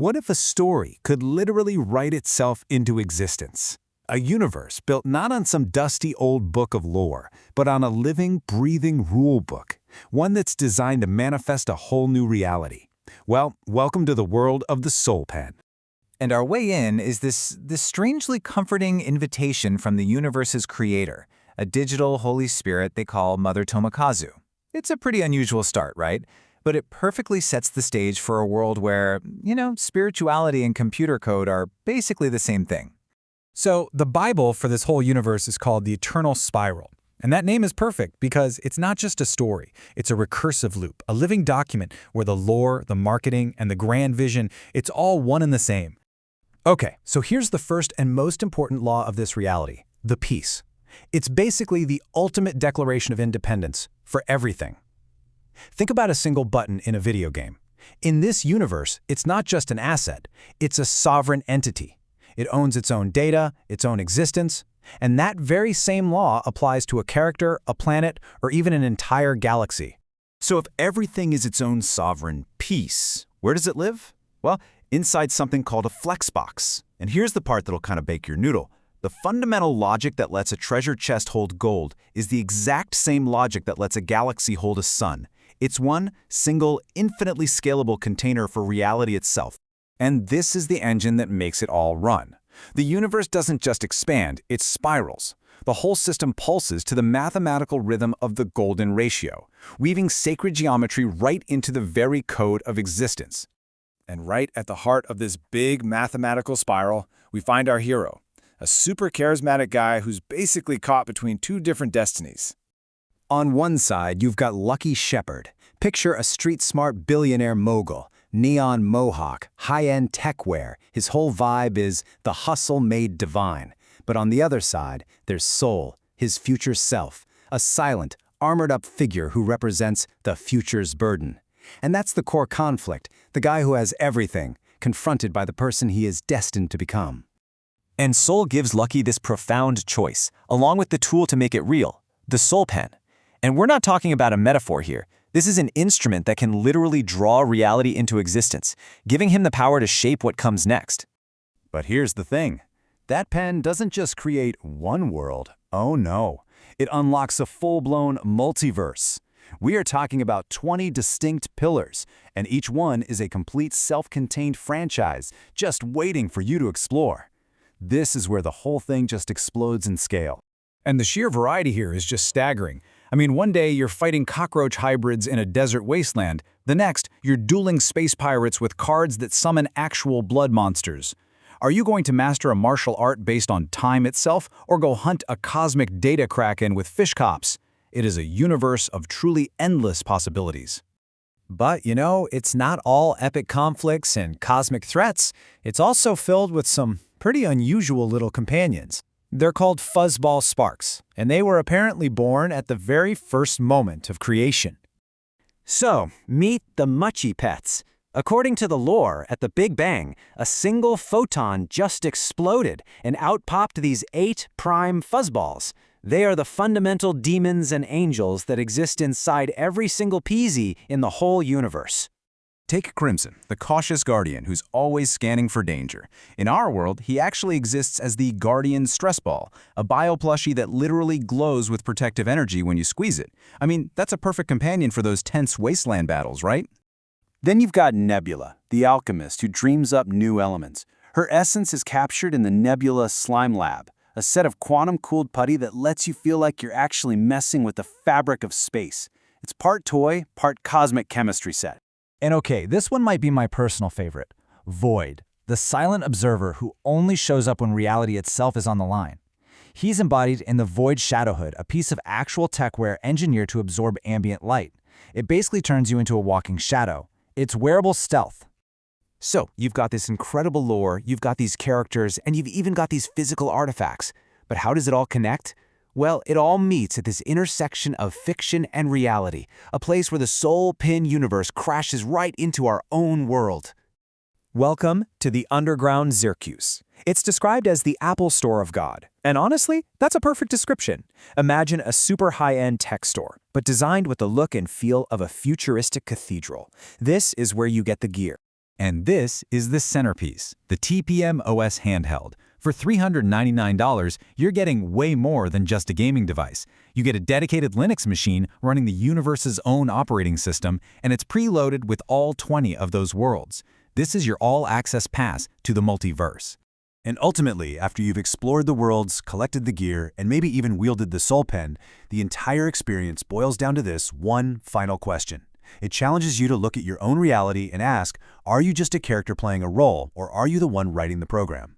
What if a story could literally write itself into existence? A universe built not on some dusty old book of lore, but on a living, breathing rule book, one that's designed to manifest a whole new reality. Well, welcome to the world of the Soul Pen. And our way in is this strangely comforting invitation from the universe's creator, a digital Holy Spirit they call Mother Tomokazu. It's a pretty unusual start, right? But it perfectly sets the stage for a world where, spirituality and computer code are basically the same thing. So the Bible for this whole universe is called the Eternal Spiral. And that name is perfect because it's not just a story. It's a recursive loop, a living document where the lore, the marketing, and the grand vision, it's all one and the same. Okay, so here's the first and most important law of this reality, the peace. It's basically the ultimate declaration of independence for everything. Think about a single button in a video game. In this universe, it's not just an asset, it's a sovereign entity. It owns its own data, its own existence, and that very same law applies to a character, a planet, or even an entire galaxy. So if everything is its own sovereign piece, where does it live? Well, inside something called a flexbox. And here's the part that'll kind of bake your noodle. The fundamental logic that lets a treasure chest hold gold is the exact same logic that lets a galaxy hold a sun. It's one single, infinitely scalable container for reality itself. And this is the engine that makes it all run. The universe doesn't just expand, it spirals. The whole system pulses to the mathematical rhythm of the golden ratio, weaving sacred geometry right into the very code of existence. And right at the heart of this big mathematical spiral, we find our hero, a super charismatic guy who's basically caught between two different destinies. On one side, you've got Lucky Shepard. Picture a street-smart billionaire mogul, neon mohawk, high-end tech wear. His whole vibe is the hustle made divine. But on the other side, there's Soul, his future self, a silent, armored-up figure who represents the future's burden. And that's the core conflict, the guy who has everything, confronted by the person he is destined to become. And Soul gives Lucky this profound choice, along with the tool to make it real, the Soul Pen. And we're not talking about a metaphor here. This is an instrument that can literally draw reality into existence, giving him the power to shape what comes next. But here's the thing. That pen doesn't just create one world. Oh no. It unlocks a full-blown multiverse. We are talking about 20 distinct pillars, and each one is a complete self-contained franchise just waiting for you to explore. This is where the whole thing just explodes in scale. And the sheer variety here is just staggering. I mean, one day you're fighting cockroach hybrids in a desert wasteland. The next, you're dueling space pirates with cards that summon actual blood monsters. Are you going to master a martial art based on time itself, or go hunt a cosmic data kraken with fish cops? It is a universe of truly endless possibilities. But, it's not all epic conflicts and cosmic threats. It's also filled with some pretty unusual little companions. They're called fuzzball sparks, and they were apparently born at the very first moment of creation. So, meet the Muchi Pets. According to the lore, at the Big Bang, a single photon just exploded, and out popped these 8 prime fuzzballs. They are the fundamental demons and angels that exist inside every single peasy in the whole universe. Take Crimson, the cautious guardian who's always scanning for danger. In our world, he actually exists as the Guardian Stress Ball, a bio-plushie that literally glows with protective energy when you squeeze it. I mean, that's a perfect companion for those tense wasteland battles, right? Then you've got Nebula, the alchemist who dreams up new elements. Her essence is captured in the Nebula Slime Lab, a set of quantum-cooled putty that lets you feel like you're actually messing with the fabric of space. It's part toy, part cosmic chemistry set. And okay, this one might be my personal favorite. Void, the silent observer who only shows up when reality itself is on the line. He's embodied in the Void Shadowhood, a piece of actual techware engineered to absorb ambient light. It basically turns you into a walking shadow. It's wearable stealth. So, you've got this incredible lore, you've got these characters, and you've even got these physical artifacts. But how does it all connect? Well, it all meets at this intersection of fiction and reality, a place where the Soul Pen universe crashes right into our own world. Welcome to the Underground Zircus. It's described as the Apple Store of God. And honestly, that's a perfect description. Imagine a super high-end tech store, but designed with the look and feel of a futuristic cathedral. This is where you get the gear. And this is the centerpiece, the TPM OS handheld. For $399, you're getting way more than just a gaming device. You get a dedicated Linux machine running the universe's own operating system, and it's preloaded with all 20 of those worlds. This is your all-access pass to the multiverse. And ultimately, after you've explored the worlds, collected the gear, and maybe even wielded the Soul Pen, the entire experience boils down to this one final question. It challenges you to look at your own reality and ask, are you just a character playing a role, or are you the one writing the program?